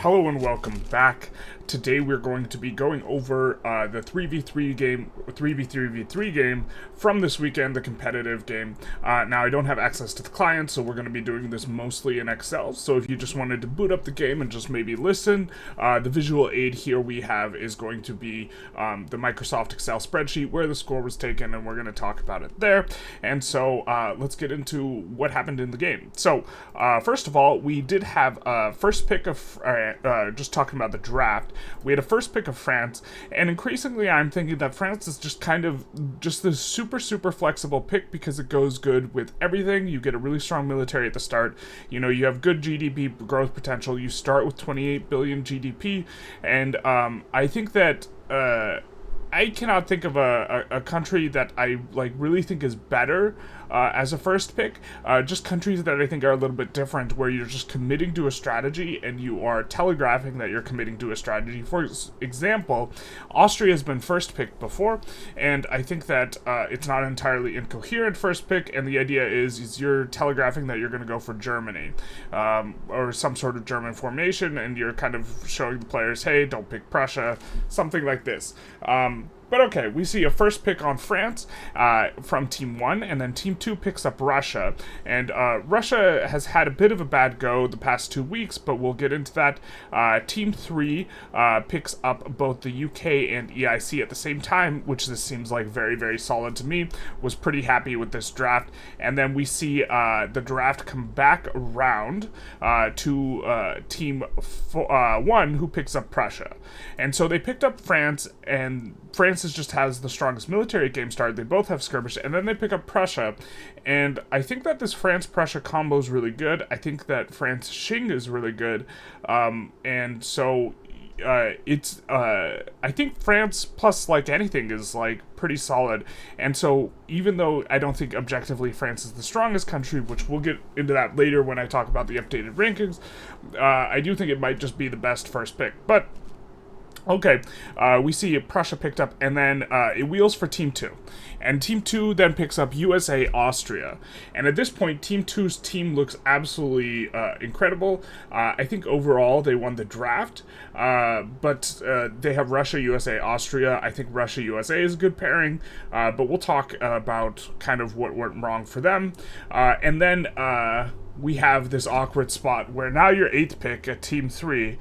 Hello and welcome back. Today we're going to be going over the 3v3v3 game from this weekend, the competitive game. Now I don't have access to the client, so we're going to be doing this mostly in Excel. So if you just wanted to boot up the game and just maybe listen, the visual aid here we have is going to be the Microsoft Excel spreadsheet where the score was taken, and we're going to talk about it there. And so let's get into what happened in the game. So first of all, we did have a first pick of, just talking about the draft, we had a first pick of France, and increasingly I'm thinking that France is just kind of just this super flexible pick because it goes good with everything. You get a really strong military at the start, you know, you have good GDP growth potential, you start with 28 billion GDP, and I think that I cannot think of a country that I really think is better as a first pick. Just countries that I think are a little bit different, where you're just committing to a strategy and you are telegraphing that you're committing to a strategy. For example, Austria has been first picked before, and I think that it's not entirely incoherent first pick, and the idea is you're telegraphing that you're going to go for Germany or some sort of German formation, and you're kind of showing the players, hey, don't pick Prussia, something like this. But okay, we see a first pick on France from Team 1, and then Team 2 picks up Russia. And Russia has had a bit of a bad go the past 2 weeks, but we'll get into that. Team 3 picks up both the UK and EIC at the same time, which this seems like very solid to me. Was pretty happy with this draft. And then we see the draft come back around to Team 1, who picks up Prussia. And so they picked up France, and France just has the strongest military at game start. They both have skirmish, and then they pick up Prussia. And I think that this France-Prussia combo is really good. I think that France-Xing is really good. And so I think France plus anything is pretty solid. And so even though I don't think objectively France is the strongest country, which we'll get into that later when I talk about the updated rankings, I do think it might just be the best first pick. But okay, we see Prussia picked up, and then it wheels for Team 2. And Team 2 then picks up USA, Austria. And at this point, Team 2's team looks absolutely incredible. I think overall they won the draft, but they have Russia, USA, Austria. I think Russia, USA is a good pairing, but we'll talk about kind of what went wrong for them. And then we have this awkward spot where now you're 8th pick at Team 3,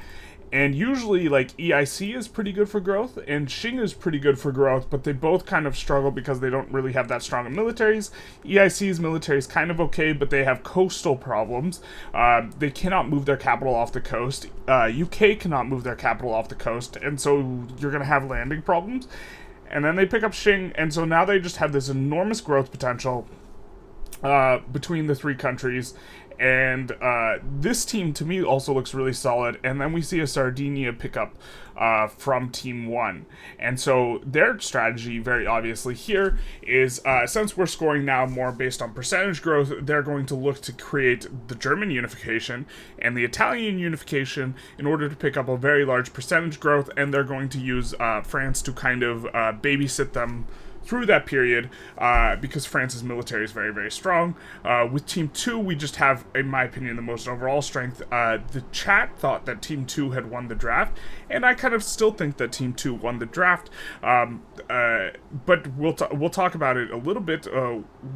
and usually, EIC is pretty good for growth, and Xing is pretty good for growth, but they both kind of struggle because they don't really have that strong of militaries. EIC's military is kind of okay, but they have coastal problems. They cannot move their capital off the coast. UK cannot move their capital off the coast, and so you're going to have landing problems. And then they pick up Xing, and so now they just have this enormous growth potential between the three countries. And this team, to me, also looks really solid. And then we see a Sardinia pickup from Team 1. And so their strategy, very obviously here, is since we're scoring now more based on percentage growth, they're going to look to create the German unification and the Italian unification in order to pick up a very large percentage growth. And they're going to use France to kind of babysit them through that period, because France's military is very strong. With Team 2, we just have, in my opinion, the most overall strength. The chat thought that Team 2 had won the draft, and I kind of still think that Team 2 won the draft, but we'll talk about it a little bit,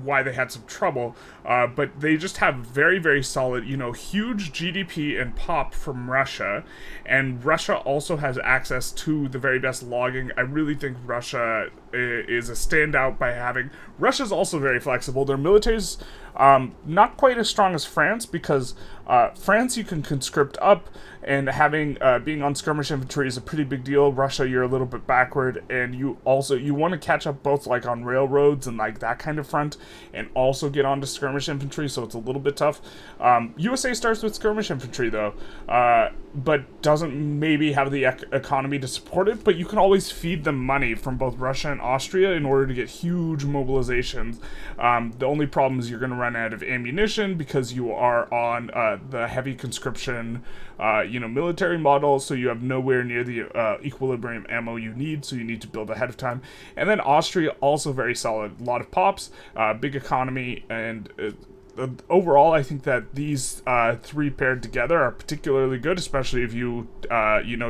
why they had some trouble, but they just have very solid, huge GDP and pop from Russia, and Russia also has access to the very best logging. I really think Russia is a standout by having... Russia's also very flexible. Their military's not quite as strong as France, because France you can conscript up, and having being on skirmish infantry is a pretty big deal. Russia, you're a little bit backward, and you want to catch up both on railroads and that kind of front, and also get onto skirmish infantry, so it's a little bit tough. USA starts with skirmish infantry though, but doesn't maybe have the economy to support it, but you can always feed them money from both Russia and Austria in order to get huge mobilizations. The only problem is you're going to run out of ammunition because you are on the heavy conscription military model, so you have nowhere near the equilibrium ammo you need, so you need to build ahead of time. And then Austria, also very solid. A lot of pops, big economy, and overall, I think that these three paired together are particularly good, especially if you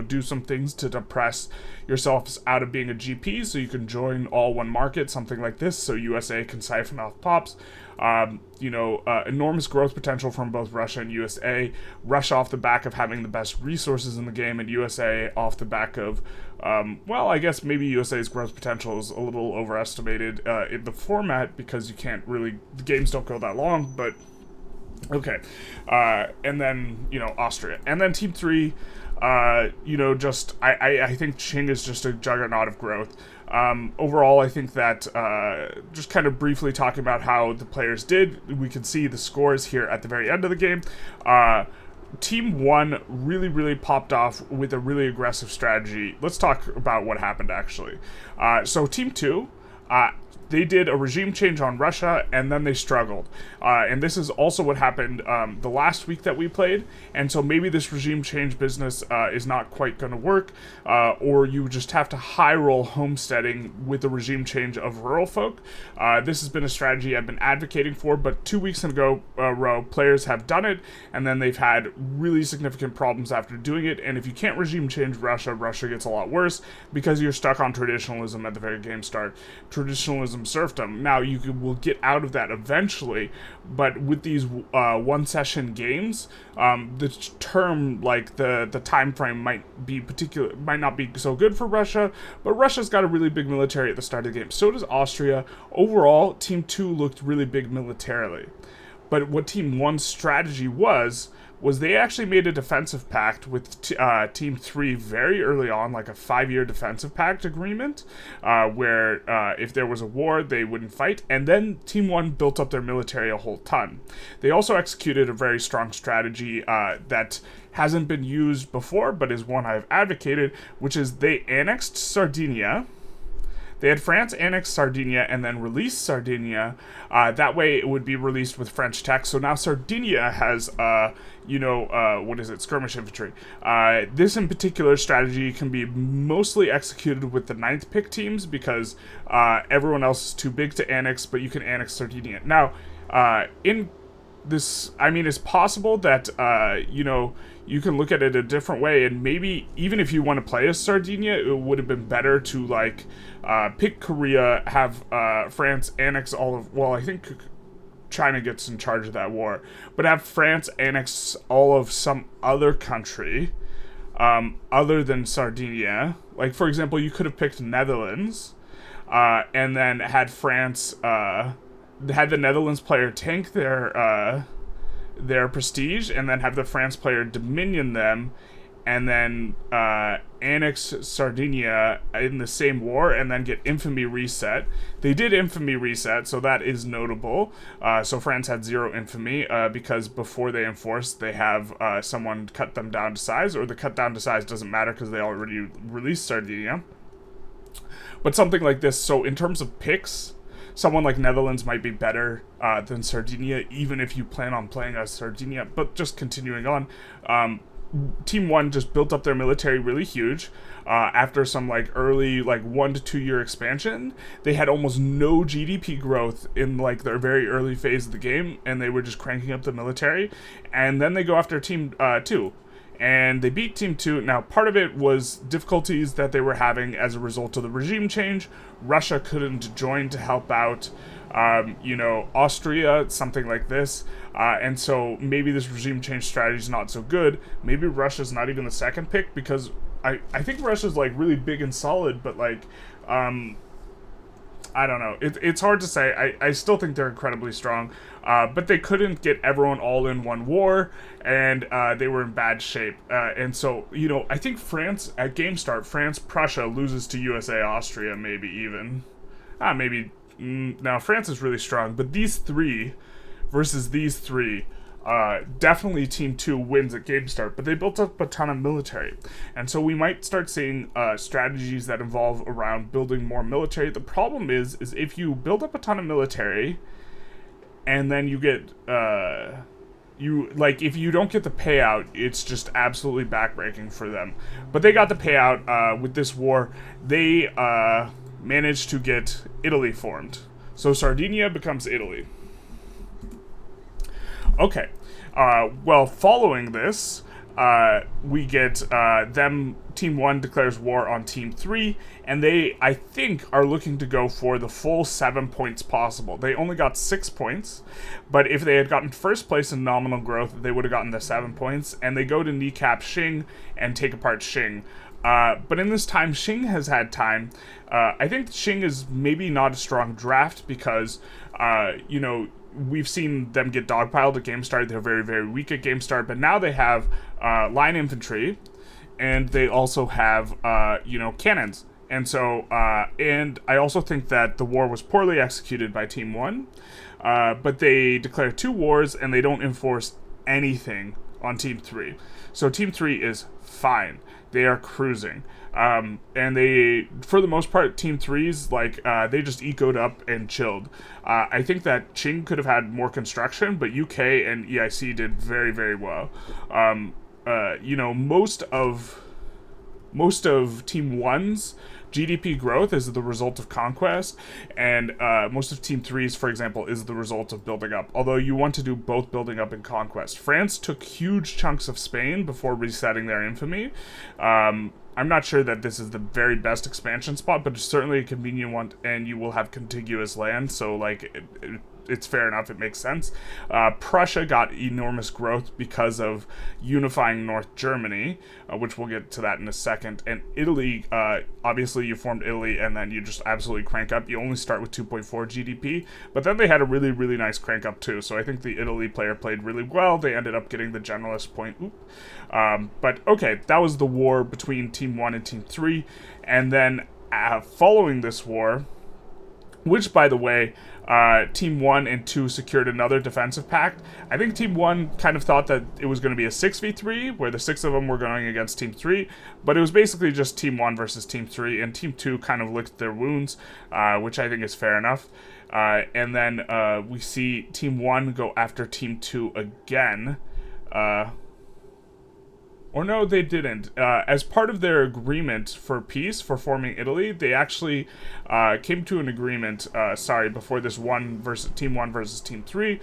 do some things to depress yourself out of being a GP, so you can join all one market, something like this, so USA can siphon off pops. Enormous growth potential from both Russia and USA. Russia off the back of having the best resources in the game, and USA off the back of, I guess maybe USA's growth potential is a little overestimated in the format because the games don't go that long, but okay. And then, Austria. And then Team 3, I think Qing is just a juggernaut of growth. Overall, I think that just kind of briefly talking about how the players did, we can see the scores here at the very end of the game. Team 1 really, really popped off with a really aggressive strategy. Let's talk about what happened, actually. So Team 2, they did a regime change on Russia, and then they struggled. And this is also what happened the last week that we played, and so maybe this regime change business is not quite going to work, or you just have to high roll homesteading with the regime change of rural folk. This has been a strategy I've been advocating for, but 2 weeks in a row, players have done it, and then they've had really significant problems after doing it, and if you can't regime change Russia gets a lot worse, because you're stuck on traditionalism at the very game start. Traditionalism serfdom. Now will get out of that eventually, but with these one session games, the term, like the time frame might not be so good for Russia, but Russia's got a really big military at the start of the game. So does Austria. Overall, Team 2 looked really big militarily. But what Team 1's strategy was they actually made a defensive pact with Team 3 very early on, like a 5-year defensive pact agreement, where if there was a war, they wouldn't fight, and then Team 1 built up their military a whole ton. They also executed a very strong strategy that hasn't been used before, but is one I've advocated, which is they annexed Sardinia. They had France annex Sardinia and then release Sardinia. That way it would be released with French tech. So now Sardinia has, skirmish infantry. This in particular strategy can be mostly executed with the 9th pick teams because everyone else is too big to annex, but you can annex Sardinia. Now, it's possible that, you can look at it a different way, and maybe even if you want to play as Sardinia, it would have been better to, pick Korea, have France annex I think China gets in charge of that war, but have France annex all of some other country, other than Sardinia. Like, for example, you could have picked Netherlands, and then had France, had the Netherlands player tank their prestige, and then have the France player dominion them, and then annex Sardinia in the same war, and then get infamy reset. They did infamy reset, so that is notable. So France had 0 infamy, because before they enforced, they have someone cut them down to size, or the cut down to size doesn't matter because they already released Sardinia. But something like this, so in terms of picks, someone like Netherlands might be better than Sardinia, even if you plan on playing as Sardinia. But just continuing on, Team 1 just built up their military really huge. After some early 1 to 2 year expansion, they had almost no GDP growth in their very early phase of the game, and they were just cranking up the military. And then they go after Team 2. And they beat Team 2. Now, part of it was difficulties that they were having as a result of the regime change. Russia couldn't join to help out, Austria, something like this. And so maybe this regime change strategy is not so good. Maybe Russia's not even the second pick, because I think Russia's really big and solid, but I don't know. It's hard to say. I still think they're incredibly strong, but they couldn't get everyone all in one war, and they were in bad shape. And so, I think France, at game start, Prussia loses to USA, Austria, maybe even. Now, France is really strong, but these three versus these three, definitely Team 2 wins at game start, but they built up a ton of military. And so we might start seeing strategies that involve around building more military. The problem is if you build up a ton of military and then you get, if you don't get the payout, it's just absolutely backbreaking for them. But they got the payout with this war. They managed to get Italy formed. So Sardinia becomes Italy. Okay. Well, following this, we get them. Team 1 declares war on Team 3, and they, I think, are looking to go for the full 7 points possible. They only got 6 points, but if they had gotten first place in nominal growth, they would have gotten the 7 points, and they go to kneecap Xing and take apart Xing. But in this time, Xing has had time. I think Xing is maybe not a strong draft because, we've seen them get dogpiled at game start. They're very, very weak at game start, but now they have line infantry, and they also have, cannons. And so, and I also think that the war was poorly executed by Team 1, but they declare 2 wars, and they don't enforce anything on Team 3. So Team 3 is fine. They are cruising. And they, for the most part, Team 3's, they just ecoed up and chilled. I think that Qing could have had more construction, but UK and EIC did very, very well. Most of Team 1's GDP growth is the result of conquest, and most of Team 3's, for example, is the result of building up, although you want to do both building up and conquest. France took huge chunks of Spain before resetting their infamy. I'm not sure that this is the very best expansion spot, but it's certainly a convenient one, and you will have contiguous land, so it's fair enough, it makes sense. Prussia got enormous growth because of unifying North Germany, which we'll get to that in a second. And Italy, obviously you formed Italy and then you just absolutely crank up. You only start with 2.4 GDP, but then they had a really, really nice crank up too. So I think the Italy player played really well. They ended up getting the Generalist point. But okay, that was the war between Team 1 and Team 3. And then following this war, which, by the way, Team 1 and 2 secured another defensive pact. I think Team 1 kind of thought that it was going to be a 6v3, where the 6 of them were going against Team 3, but it was basically just Team 1 versus Team 3, and Team 2 kind of licked their wounds, which I think is fair enough. And then we see Team 1 go after Team 2 again. Or no, they didn't. As part of their agreement for peace, for forming Italy, they actually came to an agreement, before this Team 1 versus Team 3,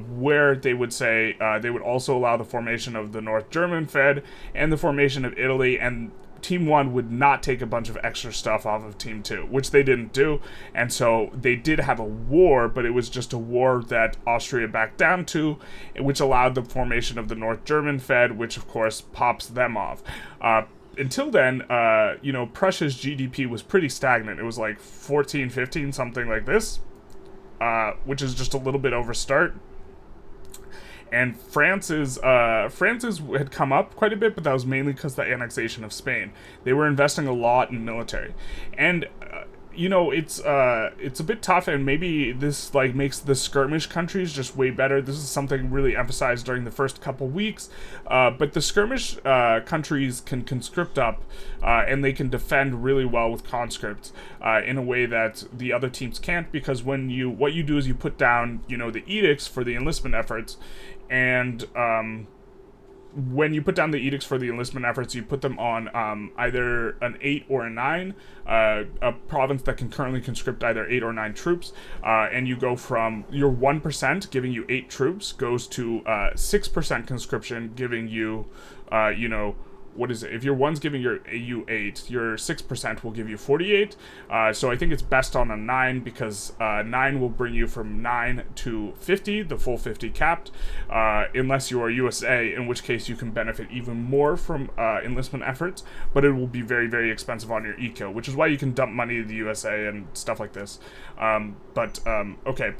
where they would say they would also allow the formation of the North German Fed and the formation of Italy, and Team 1 would not take a bunch of extra stuff off of Team 2, which they didn't do, and so they did have a war, but it was just a war that Austria backed down to, which allowed the formation of the North German Fed, which of course pops them off. Until then, Prussia's GDP was pretty stagnant. It was like 14, 15, something like this, which is just a little bit over start. And France's had come up quite a bit, but that was mainly because of the annexation of Spain. They were investing a lot in military, and it's a bit tough, and maybe this makes the skirmish countries just way better. This is something really emphasized during the first couple weeks, but the skirmish countries can conscript up, and they can defend really well with conscripts in a way that the other teams can't, because what you do is you put down the edicts for the enlistment efforts. And when you put down the edicts for the enlistment efforts, you put them on either an 8 or a 9, a province that can currently conscript either 8 or 9 troops, and you go from your 1% giving you 8 troops goes to 6% conscription giving you, what is it? If your 1's giving you 8, your 6% will give you 48. So I think it's best on a 9 because 9 will bring you from 9 to 50, the full 50 capped, unless you are USA, in which case you can benefit even more from enlistment efforts, but it will be very, very expensive on your eco, which is why you can dump money to the USA and stuff like this. Okay.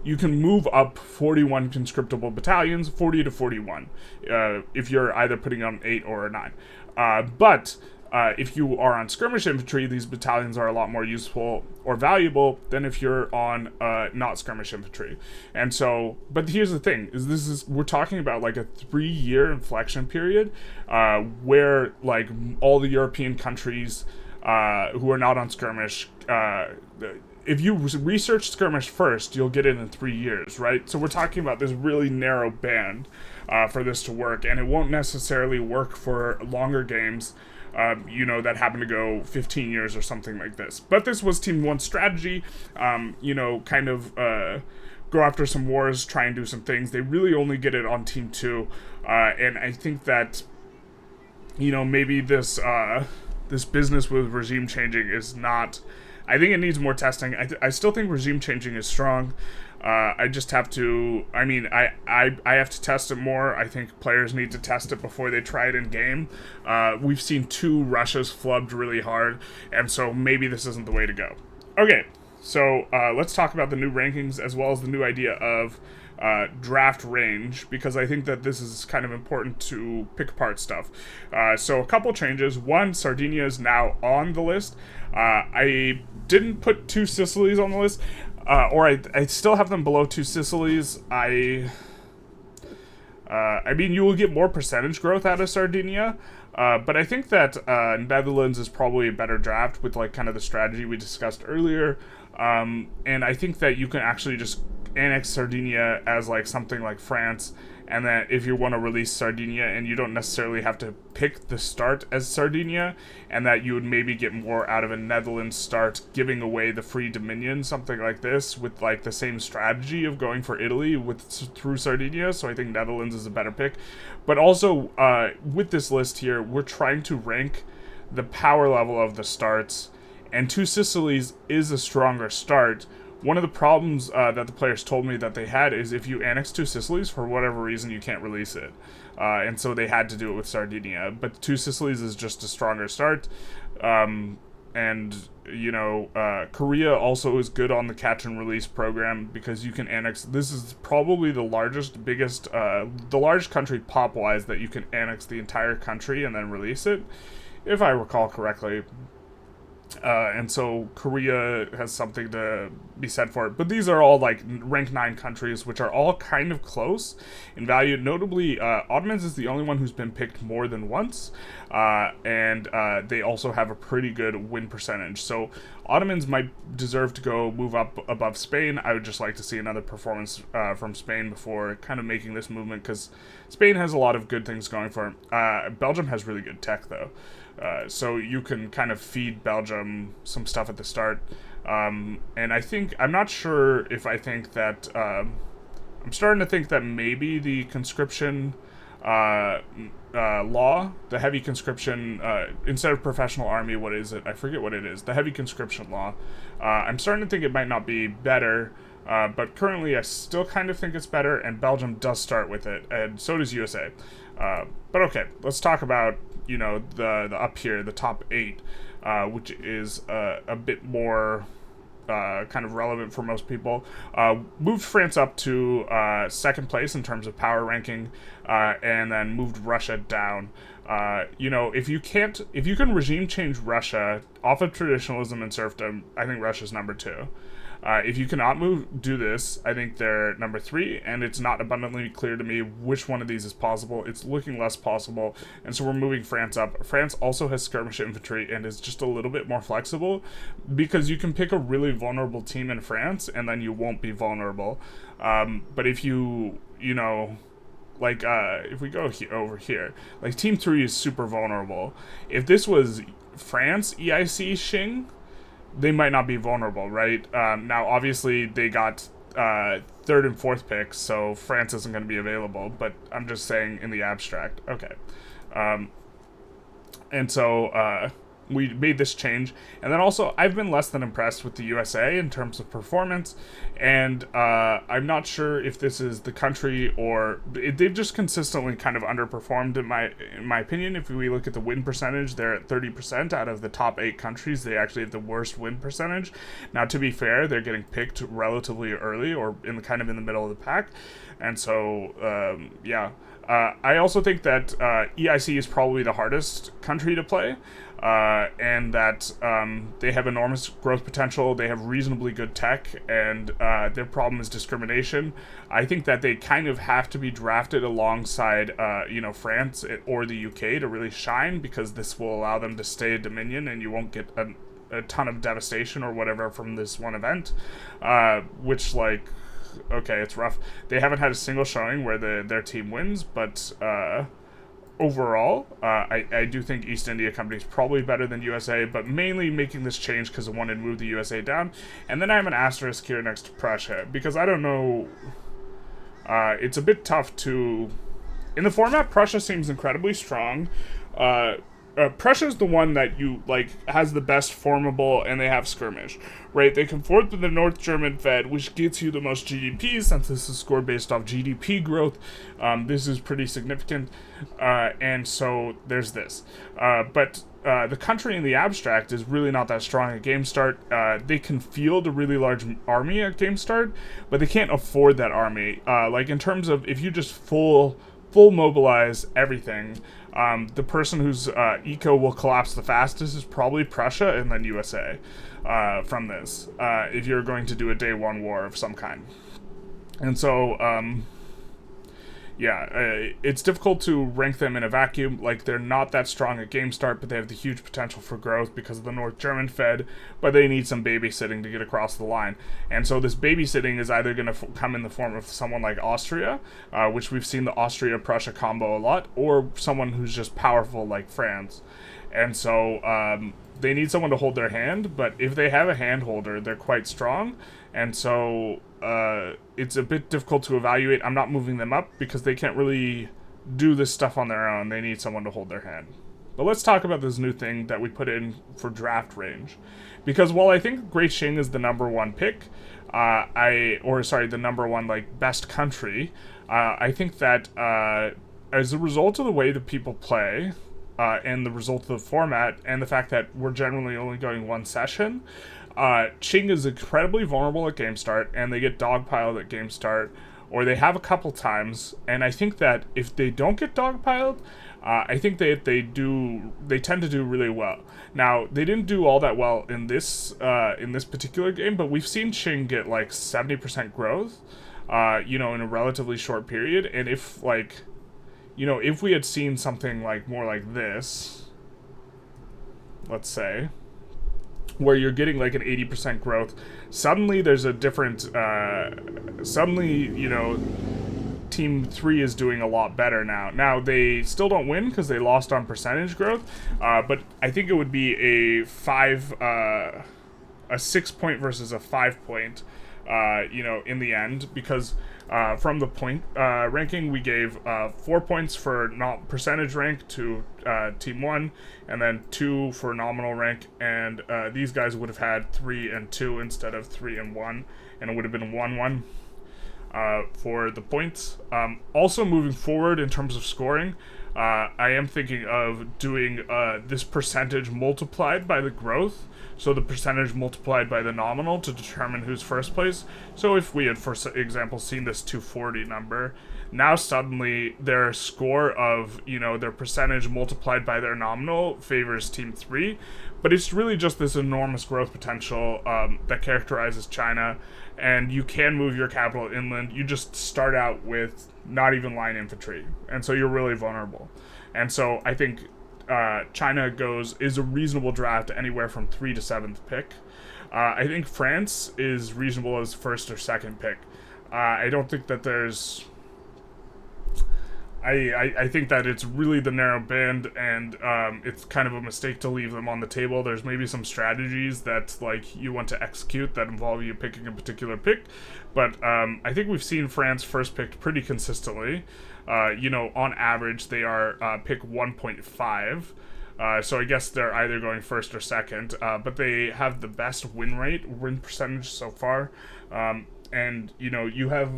You can move up 41 conscriptable battalions, 40 to 41, if you're either putting on 8 or a 9. But if you are on skirmish infantry, these battalions are a lot more useful or valuable than if you're on not skirmish infantry. And so, but here's the thing: we're talking about a 3-year inflection period, where all the European countries who are not on skirmish. If you research skirmish first, you'll get it in 3 years, right? So we're talking about this really narrow band for this to work, and it won't necessarily work for longer games that happened to go 15 years or something like this. But this was Team 1's strategy, kind of go after some wars, try and do some things. They really only get it on Team 2, and I think that, maybe this business with regime changing is not... I think it needs more testing. I still think regime changing is strong. I just have to... I have to test it more. I think players need to test it before they try it in game. We've seen 2 Russias flubbed really hard, and so maybe this isn't the way to go. Okay, so let's talk about the new rankings as well as the new idea of draft range, because I think that this is kind of important to pick apart stuff. So a couple changes. One, Sardinia is now on the list. I didn't put 2 Sicilies on the list, or I still have them below 2 Sicilies. I mean, you will get more percentage growth out of Sardinia, but I think that Netherlands is probably a better draft with like kind of the strategy we discussed earlier, and I think that you can actually just annex Sardinia as like something like France, and that if you want to release Sardinia, and you don't necessarily have to pick the start as Sardinia, and that you would maybe get more out of a Netherlands start giving away the free dominion, something like this, with like the same strategy of going for Italy through Sardinia. So I think Netherlands is a better pick. But also with this list here, we're trying to rank the power level of the starts, and 2 Sicilies is a stronger start. One of the problems that the players told me that they had is if you annex 2 Sicilies, for whatever reason, you can't release it. And so they had to do it with Sardinia. But 2 Sicilies is just a stronger start. Korea also is good on the catch and release program, because you can annex... This is probably the largest country pop-wise that you can annex the entire country and then release it, if I recall correctly. And so Korea has something to be said for it. But these are all like rank 9 countries, which are all kind of close in value. Notably, Ottomans is the only one who's been picked more than once. And they also have a pretty good win percentage. So Ottomans might deserve to move up above Spain. I would just like to see another performance from Spain before kind of making this movement, because Spain has a lot of good things going for it. Belgium has really good tech, though. So you can kind of feed Belgium some stuff at the start. And I'm not sure if I think that, I'm starting to think that maybe the conscription law, the heavy conscription, instead of professional army, what is it? I forget what it is. The heavy conscription law. I'm starting to think it might not be better, but currently I still kind of think it's better, and Belgium does start with it, and so does USA. But okay, let's talk about, the up here, the top 8, which is a bit more kind of relevant for most people. Moved France up to second place in terms of power ranking, and then moved Russia down. If you can regime change Russia off of traditionalism and serfdom, I think Russia's number 2. If you cannot do this, I think they're number 3, and it's not abundantly clear to me which one of these is possible. It's looking less possible, and so we're moving France up. France also has skirmish infantry and is just a little bit more flexible, because you can pick a really vulnerable team in France, and then you won't be vulnerable. But if if we go over here, like Team 3 is super vulnerable. If this was France, EIC, Xing, they might not be vulnerable, right? Now, obviously, they got 3rd and 4th picks, so France isn't going to be available, but I'm just saying in the abstract. Okay. And so we made this change. And then also, I've been less than impressed with the USA in terms of performance, and I'm not sure if this is the country or... they've just consistently kind of underperformed, in my opinion. If we look at the win percentage, they're at 30% out of the top 8 countries. They actually have the worst win percentage. Now, to be fair, they're getting picked relatively early, or in the middle of the pack. And so, yeah. I also think that EIC is probably the hardest country to play, and that they have enormous growth potential. They have reasonably good tech, and their problem is discrimination. I think that they kind of have to be drafted alongside, France or the UK to really shine, because this will allow them to stay a dominion, and you won't get a ton of devastation or whatever from this one event, which, like... Okay, it's rough. They haven't had a single showing where their team wins, but overall, I do think East India Company is probably better than USA, but mainly making this change because I wanted to move the USA down. And then I have an asterisk here next to Prussia, because I don't know, it's a bit tough to... In the format, Prussia seems incredibly strong. Prussia's the one that you has the best formable, and they have skirmish, right? They conform to the North German Fed, which gets you the most GDP, since this is scored based off GDP growth. This is pretty significant, and so there's this. But the country in the abstract is really not that strong at game start. They can field a really large army at game start, but they can't afford that army. In terms of if you just full mobilize everything, the person whose eco will collapse the fastest is probably Prussia and then USA from this, if you're going to do a day one war of some kind. And so, it's difficult to rank them in a vacuum. They're not that strong at game start, but they have the huge potential for growth because of the North German Fed, but they need some babysitting to get across the line. And so this babysitting is either going to come in the form of someone like Austria, which we've seen the Austria-Prussia combo a lot, or someone who's just powerful like France. And so they need someone to hold their hand, but if they have a hand holder, they're quite strong. And so it's a bit difficult to evaluate. I'm not moving them up because they can't really do this stuff on their own. They need someone to hold their hand. But let's talk about this new thing that we put in for draft range. Because while I think Great Qing is the number one pick, the number one best country, I think that as a result of the way that people play, and the result of the format, and the fact that we're generally only going one session, Qing is incredibly vulnerable at game start, and they get dogpiled at game start, or they have a couple times, and I think that if they don't get dogpiled, I think they tend to do really well. Now, they didn't do all that well in this particular game, but we've seen Qing get 70% growth, in a relatively short period, and if we had seen something more like this, let's say, where you're getting an 80% growth, suddenly there's a different, Team 3 is doing a lot better now. Now, they still don't win because they lost on percentage growth, but I think it would be a 6-point versus a 5-point, in the end, because from the point ranking, we gave 4 points for not percentage rank to Team 1, and then 2 for nominal rank, and these guys would have had 3 and 2 instead of 3 and 1, and it would have been 1-1 for the points. Also, moving forward in terms of scoring, I am thinking of doing this percentage multiplied by the growth, so the percentage multiplied by the nominal to determine who's first place. So if we had, for example, seen this 240 number, now suddenly their score of, their percentage multiplied by their nominal favors Team 3, but it's really just this enormous growth potential that characterizes China, and you can move your capital inland. You just start out with not even line infantry, and so you're really vulnerable. And so I think China is a reasonable draft anywhere from 3 to 7th pick. I think France is reasonable as first or second pick. I don't think that there's... I think that it's really the narrow band, and it's kind of a mistake to leave them on the table. There's maybe some strategies that you want to execute that involve you picking a particular pick, but I think we've seen France first picked pretty consistently. On average, they are pick 1.5. So I guess they're either going first or second, but they have the best win percentage so far. And you have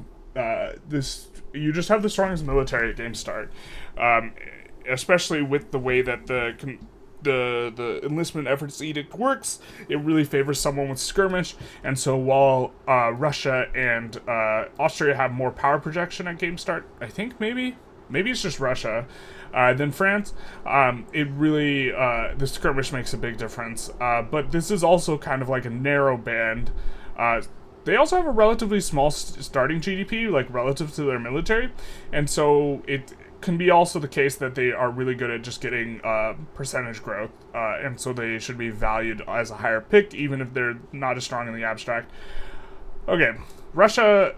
you just have the strongest military at game start, especially with the way that the enlistment efforts edict works. It really favors someone with skirmish, and so while Russia and Austria have more power projection at game start, I think maybe it's just Russia, than France, it really the skirmish makes a big difference. But this is also kind of like a narrow band. They also have a relatively small starting GDP, relative to their military, and so it can be also the case that they are really good at just getting percentage growth, and so they should be valued as a higher pick, even if they're not as strong in the abstract. Okay, Russia.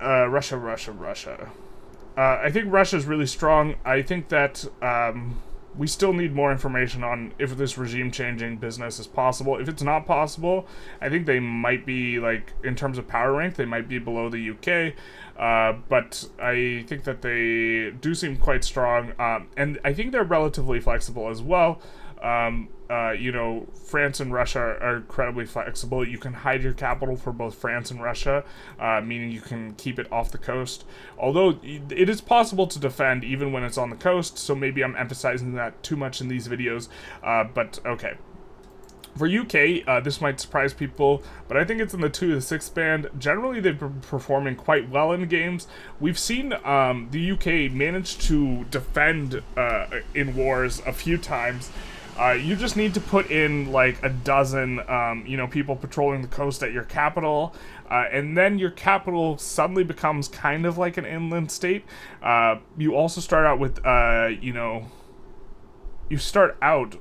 I think Russia is really strong. I think that we still need more information on if this regime changing business is possible. If it's not possible, I think they might be, like, in terms of power rank, they might be below the UK. But I think that they do seem quite strong, and I think they're relatively flexible as well. France and Russia are incredibly flexible. You can hide your capital for both France and Russia, meaning you can keep it off the coast. Although it is possible to defend even when it's on the coast, so maybe I'm emphasizing that too much in these videos, but okay. For UK, this might surprise people, but I think it's in the 2 to 6 band. Generally, they've been performing quite well in games. We've seen the UK manage to defend in wars a few times. You just need to put in like a dozen, people patrolling the coast at your capital, and then your capital suddenly becomes kind of like an inland state. You also start out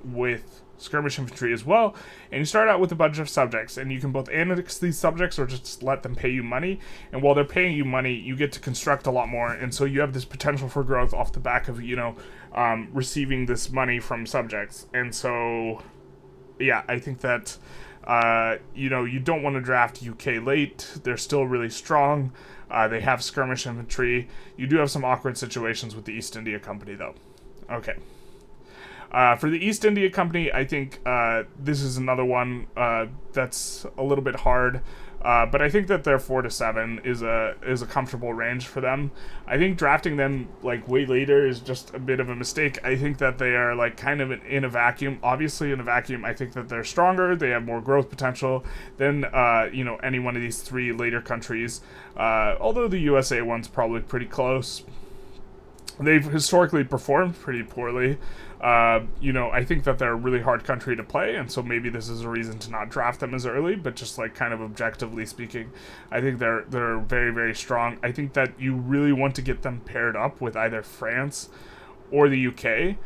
with, skirmish infantry as well, and you start out with a bunch of subjects, and you can both annex these subjects or just let them pay you money, and while they're paying you money, you get to construct a lot more, and so you have this potential for growth off the back of, receiving this money from subjects. And so, yeah, I think that, you don't want to draft UK late. They're still really strong. They have skirmish infantry. You do have some awkward situations with the East India Company, though. Okay. For the East India Company, I think this is another one that's a little bit hard, but I think that their 4 to 7 is a comfortable range for them. I think drafting them like way later is just a bit of a mistake. I think that they are like kind of in a vacuum. Obviously, in a vacuum, I think that they're stronger. They have more growth potential than any one of these 3 later countries. Although the USA one's probably pretty close. They've historically performed pretty poorly. I think that they're a really hard country to play, and so maybe this is a reason to not draft them as early, but just like kind of objectively speaking, I think they're very, very strong. I think that you really want to get them paired up with either France or the UK.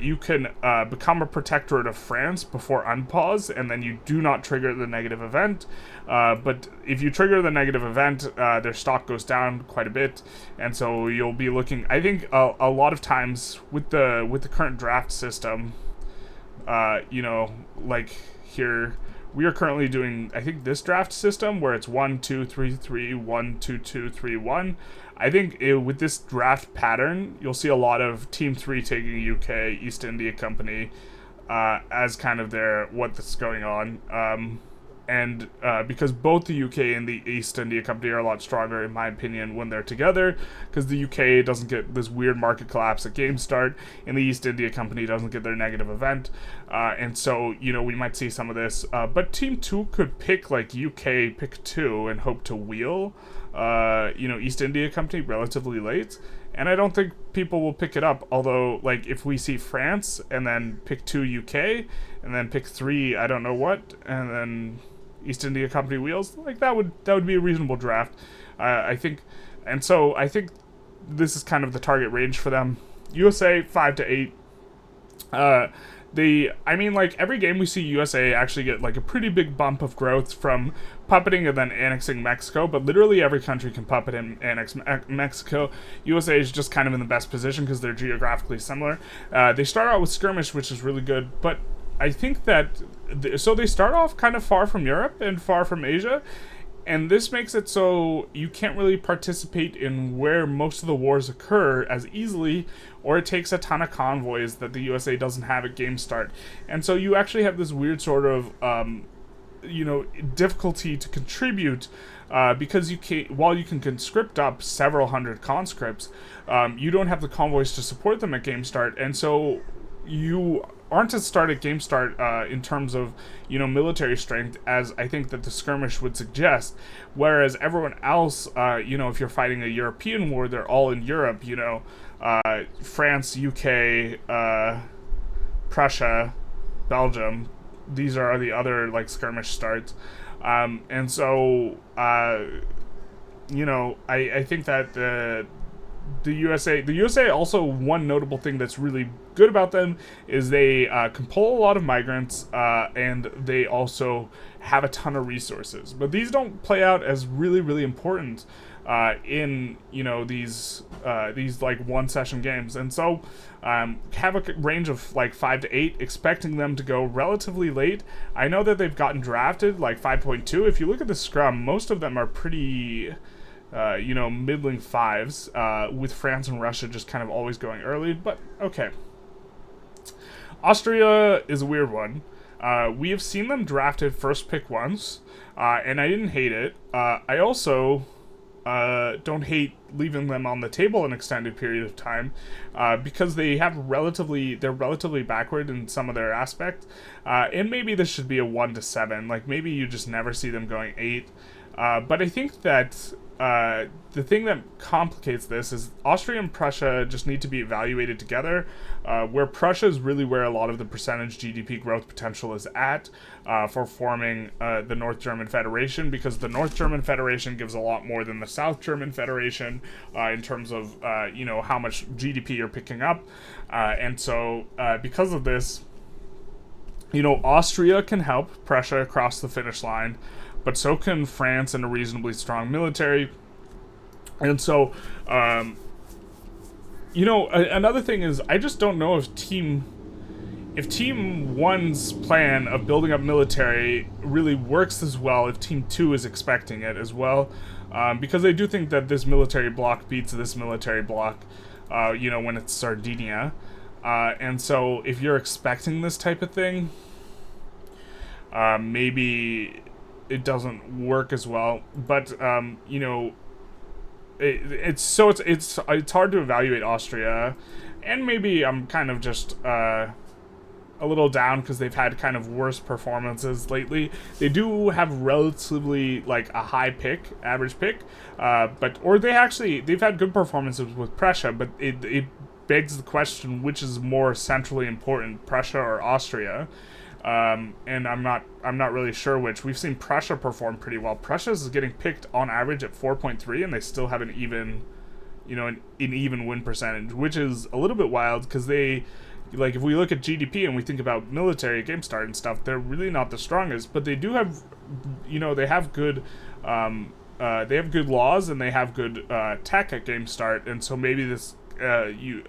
You can become a protectorate of France before unpause, and then you do not trigger the negative event. But if you trigger the negative event, their stock goes down quite a bit, and so you'll be looking. I think a lot of times with the current draft system, like here. We are currently doing, I think, this draft system where it's 1, 2, 3, 3, 1, 2, 2, 3, 1. I think with this draft pattern, you'll see a lot of Team 3 taking UK, East India Company, as kind of what's going on. And because both the UK and the East India Company are a lot stronger, in my opinion, when they're together, because the UK doesn't get this weird market collapse at game start, and the East India Company doesn't get their negative event, and so, we might see some of this, but Team 2 could pick, like, UK pick 2 and hope to wheel, East India Company relatively late, and I don't think people will pick it up, although, like, if we see France, and then pick 2 UK, and then pick 3 I don't know what, and then East India Company wheels, like, that would be a reasonable draft, I think, and so I think this is kind of the target range for them. USA 5 to 8. Every game we see USA actually get like a pretty big bump of growth from puppeting and then annexing Mexico, but literally every country can puppet and annex Mexico. USA is just kind of in the best position because they're geographically similar. They start out with skirmish, which is really good, but I think that, so they start off kind of far from Europe and far from Asia, and this makes it so you can't really participate in where most of the wars occur as easily, or it takes a ton of convoys that the USA doesn't have at game start. And so you actually have this weird sort of, difficulty to contribute, because while you can conscript up several hundred conscripts, you don't have the convoys to support them at game start, and so you aren't to start at game start in terms of, military strength, as I think that the skirmish would suggest, whereas everyone else, if you're fighting a European war, they're all in Europe, France, UK, Prussia, Belgium, these are the other, like, skirmish starts, and so, I think that the USA also, one notable thing that's really good about them is they can pull a lot of migrants, and they also have a ton of resources. But these don't play out as really, really important in these like one session games. And so have a range of like 5 to 8, expecting them to go relatively late. I know that they've gotten drafted like 5.2. If you look at the scrum, most of them are pretty middling 5s, with France and Russia just kind of always going early. But okay, Austria is a weird one. We have seen them drafted first pick once, and I didn't hate it. I also don't hate leaving them on the table an extended period of time, because they're relatively backward in some of their aspect, and maybe this should be a 1 to 7. Like maybe you just never see them going 8. But I think that the thing that complicates this is Austria and Prussia just need to be evaluated together, where Prussia is really where a lot of the percentage GDP growth potential is at, for forming the North German Federation, because the North German Federation gives a lot more than the South German Federation in terms of how much GDP you're picking up, and so because of this, Austria can help Prussia across the finish line, but so can France and a reasonably strong military. And so, another thing is, I just don't know if Team 1's plan of building up military really works as well if Team 2 is expecting it as well. Because I do think that this military bloc beats this military bloc, when it's Sardinia. And so, if you're expecting this type of thing, maybe it doesn't work as well, but it's hard to evaluate Austria, and maybe I'm kind of just a little down because they've had kind of worse performances lately. They do have relatively like a high average pick, they've had good performances with Prussia, but it begs the question, which is more centrally important, Prussia or Austria? And I'm not really sure which. We've seen Prussia perform pretty well. Prussia is getting picked on average at 4.3, and they still have an even win percentage, which is a little bit wild because they, like, if we look at GDP and we think about military at game start and stuff, they're really not the strongest, but they do have, they have good, laws, and they have good tech at game start, and so maybe this you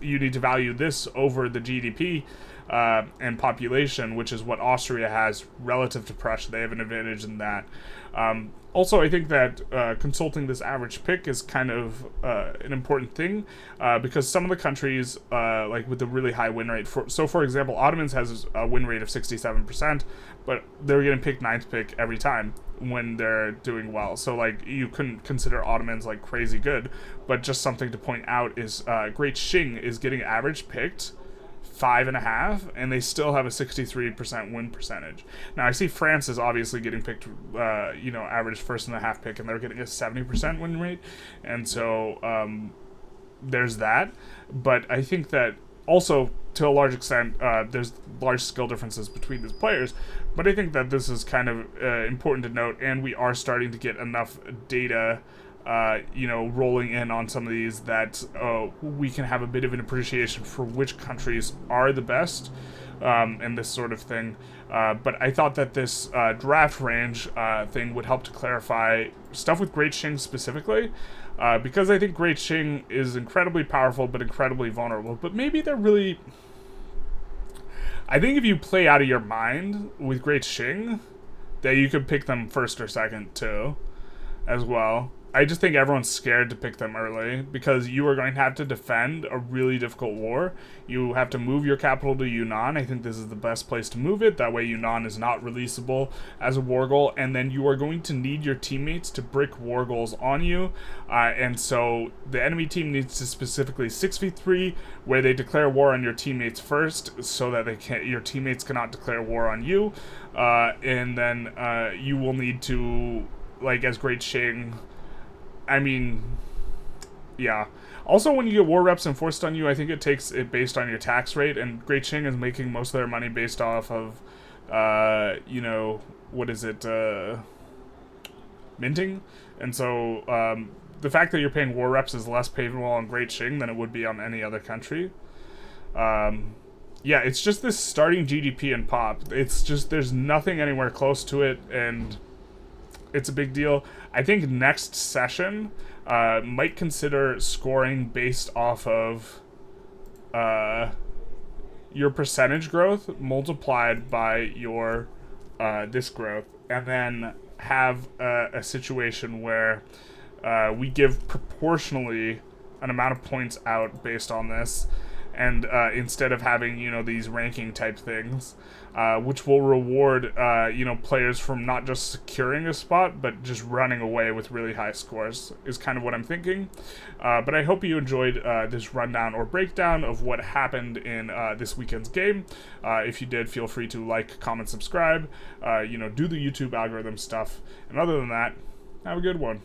need to value this over the GDP and population, which is what Austria has relative to Prussia. They have an advantage in that. Also, I think that consulting this average pick is kind of an important thing, because some of the countries, like with the really high win rate, for example, Ottomans has a win rate of 67%, but they're getting picked 9th pick every time when they're doing well. So like you couldn't consider Ottomans like crazy good, but just something to point out is Great Qing is getting average picked 5.5, and they still have a 63% win percentage. Now I see France is obviously getting picked, average 1.5 pick, and they're getting a 70% win rate, and so there's that. But I think that also to a large extent there's large skill differences between these players. But I think that this is kind of important to note, and we are starting to get enough data rolling in on some of these that we can have a bit of an appreciation for which countries are the best, and this sort of thing. But I thought that this draft range thing would help to clarify stuff with Great Qing specifically, because I think Great Qing is incredibly powerful but incredibly vulnerable. But maybe they're really... I think if you play out of your mind with Great Qing, that you could pick them first or second too, as well. I just think everyone's scared to pick them early because you are going to have to defend a really difficult war. You have to move your capital to Yunnan. I think this is the best place to move it. That way Yunnan is not releasable as a war goal. And then you are going to need your teammates to brick war goals on you. And so the enemy team needs to specifically 6v3, where they declare war on your teammates first so that your teammates cannot declare war on you. And then you will need to, like, as Great Qing... I mean, yeah. Also, when you get war reps enforced on you, I think it takes it based on your tax rate, and Great Qing is making most of their money based off of, minting. And so, the fact that you're paying war reps is less favorable on Great Qing than it would be on any other country. Yeah, it's just this starting GDP and pop. It's just, there's nothing anywhere close to it, and... it's a big deal. I think next session might consider scoring based off of your percentage growth multiplied by your this growth, and then have a situation where we give proportionally an amount of points out based on this, and instead of having, you know, these ranking type things, which will reward, you know, players from not just securing a spot, but just running away with really high scores, is kind of what I'm thinking. But I hope you enjoyed this rundown or breakdown of what happened in this weekend's game. If you did, feel free to like, comment, subscribe, you know, do the YouTube algorithm stuff. And other than that, have a good one.